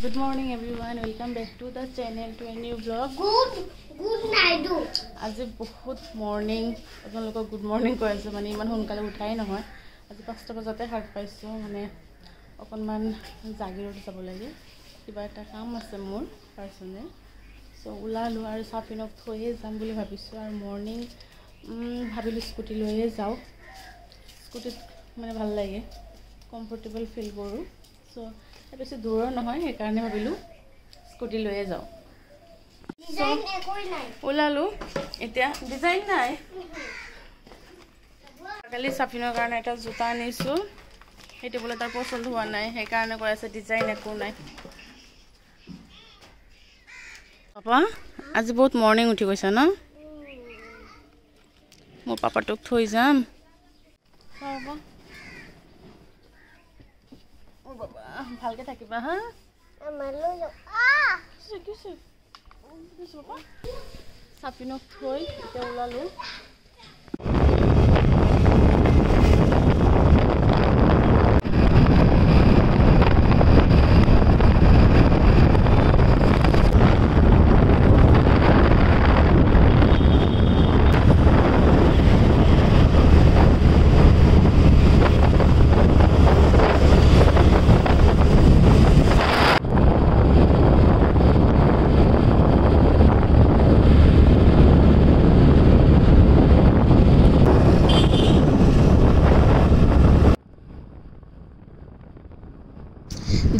Good morning everyone, welcome back to the channel to a new vlog. Good night. আজি বহুত morning আপোনালোকক good morning কৈ আছো মানে ইমান সোনকালে উঠাই নহয় আজি 5টা বজাতে হাত পাইছো মানে অকনমান জাগিৰত যাব লাগে কিবা এটা কাম আছে মোৰ পাৰ্সনেল সো উলালো আৰু সাফিনক থৈয়ে যাম বুলি ভাবিছো আৰু মৰ্নিং ভাবিলো স্কুটি লৈয়ে যাও স্কুটিত মানে ভাল লাগে কমফৰ্টেবল ফিল কৰো সো বেছি দূৰ নহয় সেই কাৰণে ভাবিলো স্কুটি লৈয়ে যাও ডিজাইন একোই নাই উলালো এতিয়া ডিজাইন নাই কালি সাফিনৰ কাৰণে এটা জোতা আনিছো হেটি বলে তাৰ পছন্দ হোৱা নাই সেই কাৰণে কৈ আছে ডিজাইন একো নাই পাপা আজি বহুত মৰ্নিং উঠি গৈছা না মোৰ পাপাটোক থৈ যাম পাপা ও বাবা ভালকে থাকিবা হা আমালৈ কিছে সাফিনক থৈ এতিয়া উলালো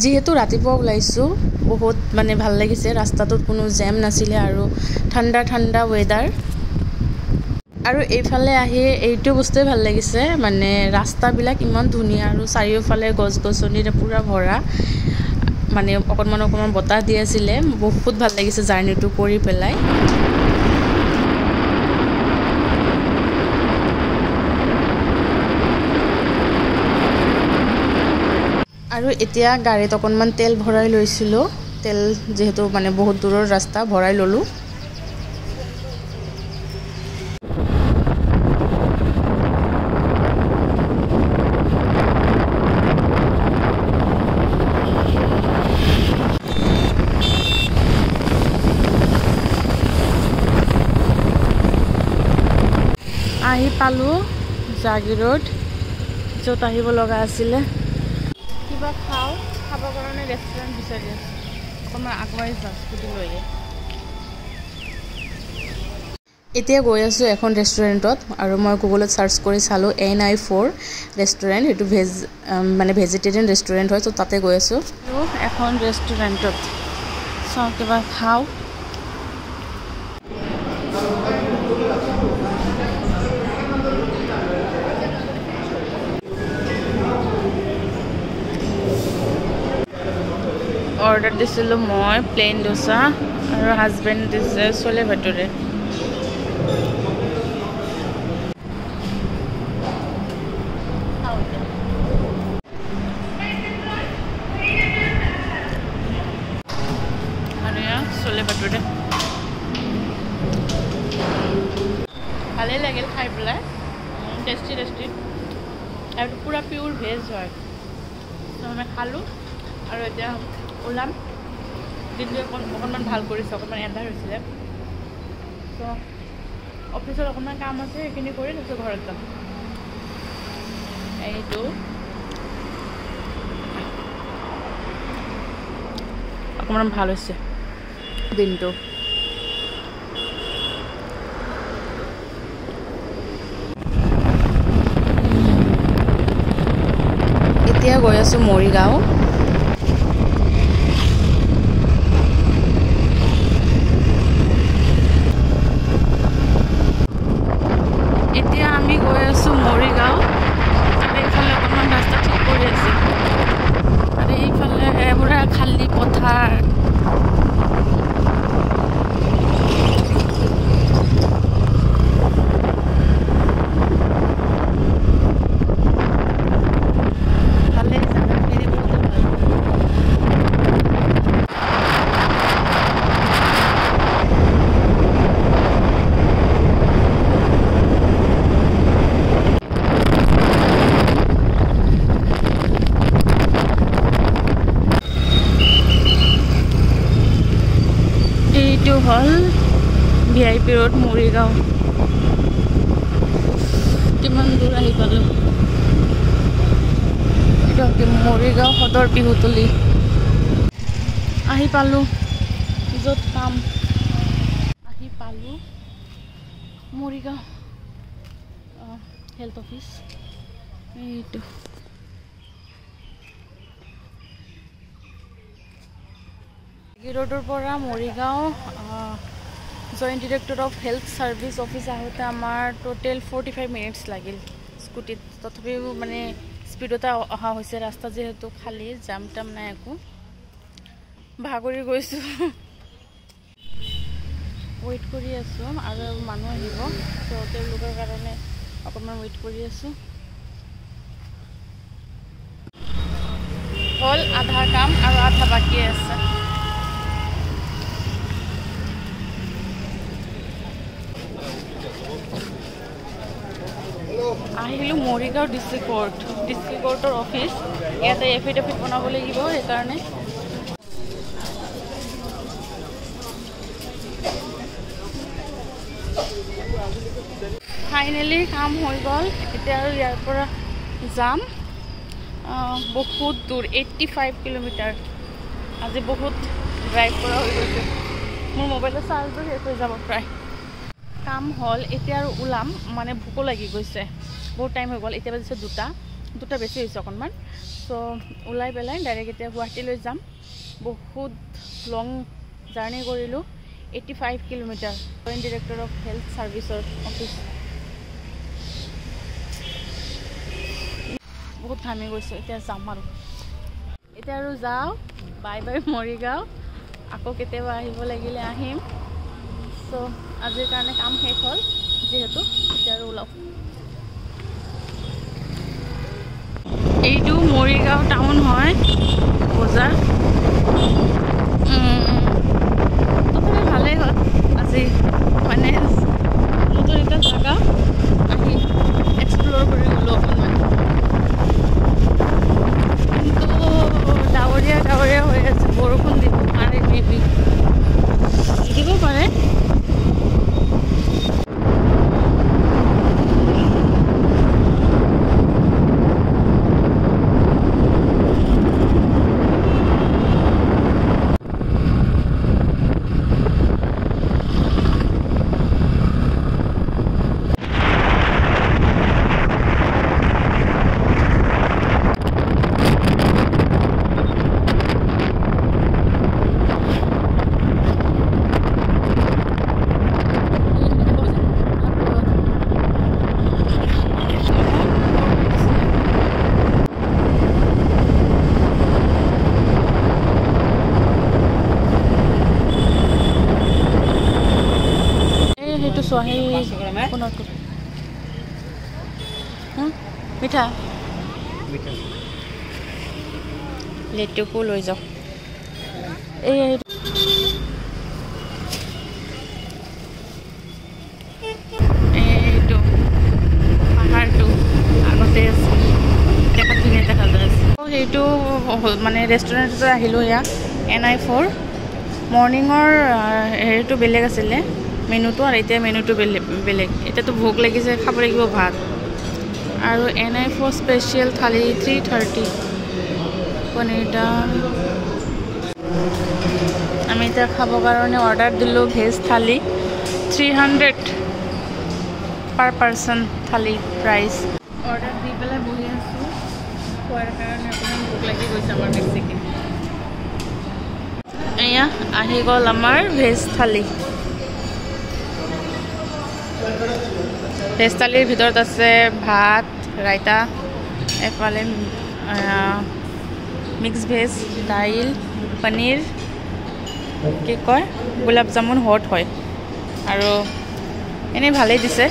যেহেতু ৰাতিপুৱা ওলাইছো বহুত মানে ভাল লাগিছে ৰাস্তাটোত কোনো জ্যাম নাছিলে আৰু ঠাণ্ডা ঠাণ্ডা ওয়েদাৰ আৰু এইফালে আহি এইটো বস্তুৱে ভাল লাগিছে মানে ৰাস্তাবিলাক ইমান ধুনীয়া আৰু চাৰিওফালে গছ-গছনিৰে পুৰা ভৰা মানে অকনমান বতাহ দি আছিল বহুত ভাল লাগিছে জাৰ্নিটো কৰি পেলাই আৰু এতিয়া গাড়ীত অকনমান তেল ভৰাই লৈছিলো তেল যেহেতু মানে বহুত দূৰৰ ৰাস্তা ভৰাই ললো আহি পালো জাগিৰোড য'ত আহিব লগা আছিল কিবা খাও খাব কাৰণে ৰেষ্টুৰেন্ট বিচাৰি আছো অকমান আগুৱাই যাও স্কুটি লৈয়ে এতিয়া গৈ আছো এখন ৰেষ্টুৰেন্টত আৰু মই গুগলত সাৰ্চ কৰি চালো NI4 ৰেষ্টুৰেন্ট এটো ভেজ মানে ভেজিটেৰিয়ান ৰেষ্টুৰেন্ট হয় তো তাতে গৈ আছো এখন ৰেষ্টুৰেন্টত সব কিবা খাও ऑर्डर दिसिलो মই প্লেন ডোসা আৰু হাজবেন্ড দিছে চলে ভটুৰে আৰু চলে ভটুৰে ভালে লাগিল খাই পেলাই টেস্টি আৰু পুৰা পিওৰ ভেজ হয় তো আমি খালো আৰু এতিয়া ওলাম দিনটো অকণমান ভাল কৰিছে অকণমান এন্ধাৰ হৈছিলে তো অফিসত অকণমান কাম আছে সেইখিনি কৰি তাৰপিছত ঘৰত যাম এইটো অকণমান ভাল হৈছে দিনটো এতিয়া গৈ আছো মৰিগাঁও খালি পথাৰ হ'ল VIP ৰোড মৰিগাঁও। কিমান দূৰ আহি পালোঁ। এইটো মৰিগাঁও সদৰ বিহুতলী আহি পালোঁ, য'ত কাম। আহি পালোঁ মৰিগাঁও হেল্থ অফিচ। এইটো ৰোডৰ পৰা Morigaon joint director of health service office আহোঁতে আমাৰ টোটেল 45 মিনিটছ লাগিল স্কুটিত। তথাপিও মানে স্পীডতে অহা হৈছে, ৰাস্তা যিহেতু খালী, জাম টাম নাই একো। ভাগৰি গৈছোঁ, ৱেইট কৰি আছোঁ আৰু মানুহ আহিব, ত' তেওঁলোকৰ কাৰণে অকণমান ৱেইট কৰি আছোঁ। হ'ল আধা কাম আৰু আধা বাকী আছে। আহিলোঁ মৰিগাঁও ডিষ্ট্ৰিক্ট কোৰ্টৰ অফিচ। ইয়াতে এফিডেভিট বনাব লাগিব, সেইকাৰণে ফাইনেলি কাম হৈ গ'ল। এতিয়া আৰু ইয়াৰ পৰা যাম বহুত দূৰ, 85 কিলোমিটাৰ। আজি বহুত ড্ৰাইভ কৰা হৈ গৈছে, মোৰ মোবাইলৰ চাৰ্জো শেষ হৈ যাব প্ৰায়। কাম হ'ল, এতিয়া আৰু ওলাম, মানে ভোকো লাগি গৈছে, বহুত টাইম হৈ গ'ল। এতিয়া বাজিছে দুটা বেছি হৈছে অকণমান। চ' ওলাই পেলাই ডাইৰেক্ট এতিয়া গুৱাহাটীলৈ যাম। বহুত লং জাৰ্ণি কৰিলোঁ, 85 kilometre. Joint director of health ছাৰ্ভিচৰ অফিচ। বহুত ঘামি গৈছোঁ, এতিয়া যাম আৰু। এতিয়া আৰু যাওঁ, বাই বাই মৰিগাঁও। আকৌ কেতিয়াবা আহিব লাগিলে আহিম। চ' আজিৰ কাৰণে কাম শেষ হ'ল যিহেতু, এতিয়া আৰু ওলাওঁ। এইটো মৰিগাঁও টাউন হয়, বজাৰ। তথাপি ভালেই হ'ল, আজি মানে নতুন এটা জাগা আহি এক্সপ্ল'ৰ কৰি গ'লোঁ অকণমান। কিন্তু ডাৱৰীয়া হৈ আছে, বৰষুণ দিব পাৰে, মেবি দিব পাৰে। মিঠা লেটুকো লৈ যাওঁ। এইটো পাহাৰটো আগতে আছে, দেখাত ধুনীয়া দেখা যায় আছে। সেইটো মানে ৰেষ্টুৰেণ্টত আহিলোঁ, এয়া NI4। মৰ্ণিঙৰ হেৰিটো বেলেগ আছিলে মেনুটো, আৰু এতিয়া মেনুটো বেলেগ। এতিয়াতো ভোক লাগিছে, খাব লাগিব ভাত। আৰু NI4 স্পেচিয়েল থালি 330 পনীৰ দাম। আমি এতিয়া খাবৰ কাৰণে অৰ্ডাৰ দিলোঁ ভেজ থালি, 300 পাৰ পাৰ্চন থালি প্ৰাইচ। অৰ্ডাৰ দি পেলাই বহি আছোঁ, খোৱাৰ কাৰণে অকণমান ভোক লাগি গৈছে আমাৰ বেছিকৈ। এয়া আহি গ'ল আমাৰ ভেজ থালি। ভেজ থালিৰ ভিতৰত আছে ভাত, ৰাইতা, এফালে মিক্স ভেজ, দাইল, পনীৰ, কি কয় গোলাপ জামুন হট হয়, আৰু এনেই ভালেই দিছে।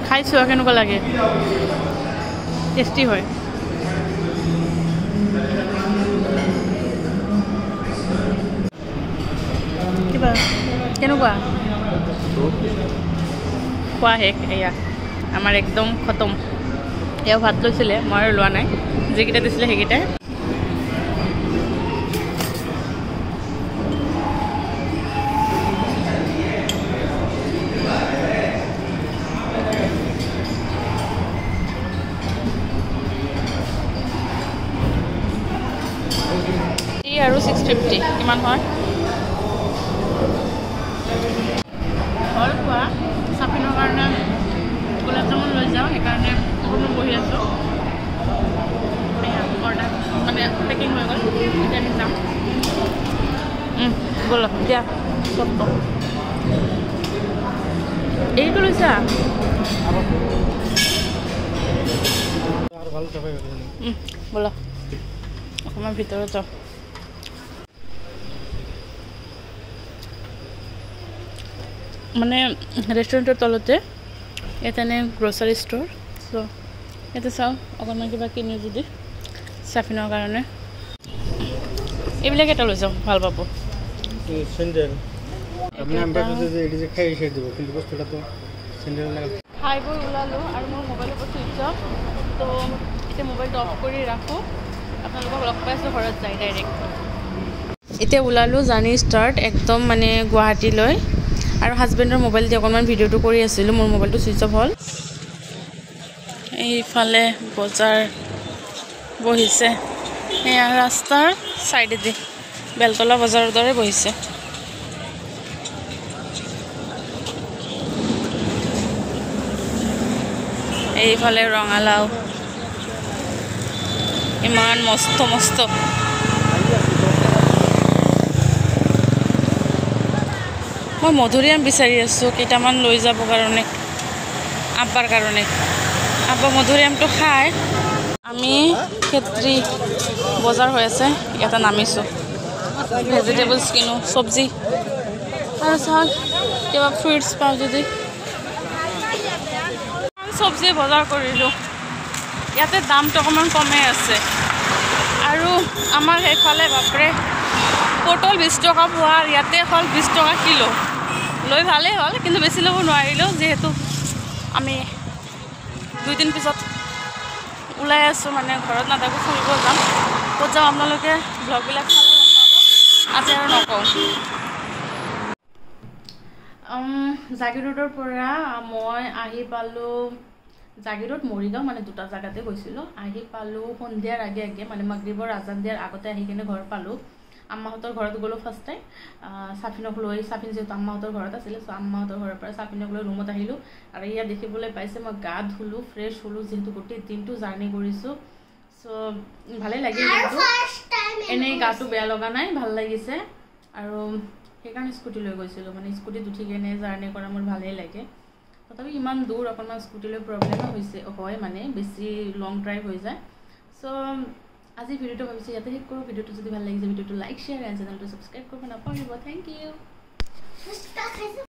খাইছোঁ আৰু কেনেকুৱা লাগে, টেষ্টি হয়। কিবা কেনেকুৱা খোৱা শেষ এয়া আমাৰ একদম খতম এওঁ ভাত লৈছিলে মই আৰু লোৱা নাই যিকেইটা দিছিলে সেইকেইটাই আৰু 650 কিমান হয় হ'ল খোৱা চাপিনৰ কাৰণে গোলাপ জামুন লৈ যাওঁ সেইকাৰণে মই বহি আছোঁ অৰ্ডাৰ মানে পেকিং হৈ গ'ল এতিয়া আমি যাম ব'ল দিয়া চবটো এইটো লৈছা ব'ল অকণমান ভিতৰত যাওঁ মানে ৰেষ্টুৰেণ্টৰ তলতে ইয়াতে এনে গ্ৰ'চাৰী ষ্ট'ৰ চ' ইয়াতে চাওঁ অকণমান কিবা কিনো যদি চাফিনৰ কাৰণে এইবিলাক এটা লৈ যাওঁ ভাল পাব খাই বৈ ওলালোঁ আৰু মোৰ মোবাইলৰ পৰা চুইচ অফ তো এতিয়া মোবাইলটো অফ কৰি ৰাখোঁ আপোনালোকক লগ পাইছোঁ ঘৰত যাই ডাইৰেক্ট এতিয়া ওলালোঁ জাৰ্ণি ষ্টাৰ্ট একদম মানে গুৱাহাটীলৈ আৰু হাজবেণ্ডৰ মোবাইল দি অকণমান ভিডিঅ'টো কৰি আছিলোঁ মোৰ মোবাইলটো চুইচ অফ হ'ল এইফালে বজাৰ বহিছে এয়া ৰাস্তাৰ ছাইডেদি বেলতলা বজাৰৰ দৰে বহিছে এইফালে ৰঙালাও ইমান মস্ত মস্ত মই মধুৰিআম বিচাৰি আছোঁ কেইটামান লৈ যাব কাৰণে আব্বাৰ কাৰণে আব্বা মধুৰিআমটো খায় আমি ক্ষেত্ৰী বজাৰ হৈ আছে ইয়াতে নামিছোঁ ভেজিটেবলছ কিনো চব্জি আৰু চাওক কিবা ফ্ৰুইটছ পাওঁ যদি চব্জি বজাৰ কৰিলোঁ ইয়াতে দামটো অকণমান কমেই আছে আৰু আমাৰ সেইফালে বাপৰে পটল 20 টকা পোৱা ইয়াতে হ'ল 20 টকা কিলো লৈ ভালেই হ'ল কিন্তু বেছি ল'ব নোৱাৰিলোঁ যিহেতু আমি 2 দিন পিছত ওলাই আছোঁ মানে ঘৰত নাথাকোঁ ফুৰিব যাম ক'ত যাম আপোনালোকে ব্লগবিলাক চালে গম পাব আজি আৰু নকওঁ জাগিৰোডৰ পৰা মই আহি পালোঁ জাগিৰোড মৰিগাঁও মানে দুটা জেগাতে গৈছিলোঁ আহি পালোঁ সন্ধিয়াৰ আগে আগে মানে মাগৰিবৰ আজান দিয়াৰ আগতে আহি কিনে ঘৰ পালোঁ আম্মাহঁতৰ ঘৰত গ'লোঁ ফাৰ্ষ্ট টাইম চাফিনক লৈ চাফিন যিহেতু আম্মাহঁতৰ ঘৰত আছিলে চ' আম্মাহঁতৰ ঘৰৰ পৰা চাফিনক লৈ ৰুমত আহিলোঁ আৰু ইয়াত দেখিবলৈ পাইছে মই গা ধুলোঁ ফ্ৰেছ হ'লোঁ যিহেতু গোটেই দিনটো জাৰ্ণি কৰিছোঁ চ' ভালেই লাগিল কিন্তু এনেই গাটো বেয়া লগা নাই ভাল লাগিছে আৰু সেইকাৰণে স্কুটি লৈ গৈছিলোঁ মানে স্কুটিত উঠি কিনে জাৰ্ণি কৰা মোৰ ভালেই লাগে তথাপি ইমান দূৰ অকণমান স্কুটি লৈ প্ৰব্লেমো হয় মানে বেছি লং ড্ৰাইভ হৈ যায় চ' আজি ভিডিঅ'টো ভাবিছোঁ ইয়াতে শেষ কৰোঁ ভিডিঅ'টো যদি ভাল লাগিছে ভিডিঅ'টো লাইক শ্বেয়াৰ এণ্ড চেনেলটো ছাবস্ক্ৰাইব কৰিব নাপাহৰিব থেংক ইউ